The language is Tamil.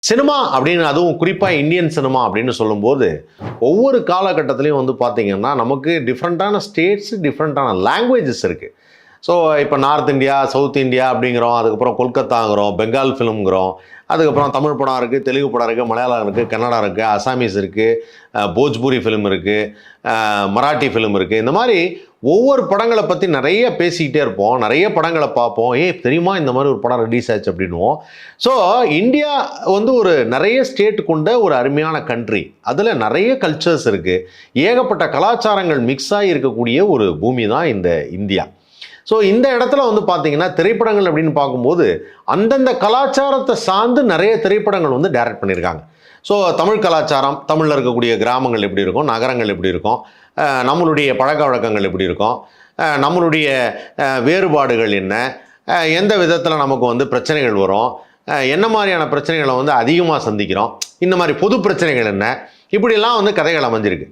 சினிமா அப்படின்னு அதுவும் குறிப்பாக இந்தியன் சினிமா அப்படின்னு சொல்லும்போது ஒவ்வொரு காலகட்டத்திலையும் வந்து பார்த்தீங்கன்னா நமக்கு டிஃப்ரெண்ட்டான ஸ்டேட்ஸ் டிஃப்ரெண்ட்டான லாங்குவேஜஸ் இருக்குது. ஸோ இப்போ நார்த் இந்தியா சவுத் இந்தியா அப்படிங்கிறோம், அதுக்கப்புறம் கொல்கத்தாங்கிறோம், பெங்கால் ஃபிலிம்ங்கிறோம், அதுக்கப்புறம் தமிழ் படம் இருக்குது, தெலுங்கு படம் இருக்குது, மலையாளம் இருக்குது, கன்னடா இருக்குது, அசாமீஸ் இருக்குது, போஜ்பூரி ஃபிலிம் இருக்குது, மராட்டி ஃபிலிம் இருக்குது. இந்த மாதிரி ஒவ்வொரு படங்களை பற்றி நிறைய பேசிக்கிட்டே இருப்போம், நிறைய படங்களை பார்ப்போம். தெரியுமா இந்த மாதிரி ஒரு படம் ரிலீஸ் ஆச்சு அப்படின்னுவோம். ஸோ இந்தியா வந்து ஒரு நிறைய ஸ்டேட் கொண்ட ஒரு அருமையான கண்ட்ரி. அதில் நிறைய கல்ச்சர்ஸ் இருக்குது, ஏகப்பட்ட கலாச்சாரங்கள் மிக்ஸ் ஆகி இருக்கக்கூடிய ஒரு பூமி தான் இந்த இந்தியா. ஸோ இந்த இடத்துல வந்து பார்த்தீங்கன்னா திரைப்படங்கள் அப்படின்னு பார்க்கும்போது அந்தந்த கலாச்சாரத்தை சார்ந்து நிறைய திரைப்படங்கள் வந்து டைரக்ட் பண்ணியிருக்காங்க. ஸோ தமிழ் கலாச்சாரம், தமிழில் இருக்கக்கூடிய கிராமங்கள் எப்படி இருக்கும், நகரங்கள் எப்படி இருக்கும், நம்மளுடைய பழக்க வழக்கங்கள் எப்படி இருக்கும், நம்மளுடைய வேறுபாடுகள் என்ன, எந்த விதத்தில் நமக்கு வந்து பிரச்சனைகள் வரும், என்ன மாதிரியான பிரச்சனைகளை வந்து அதிகமாக சந்திக்கிறோம், இந்த மாதிரி பொது பிரச்சனைகள் என்ன, இப்படிலாம் வந்து கதைகள் அமைஞ்சிருக்கு.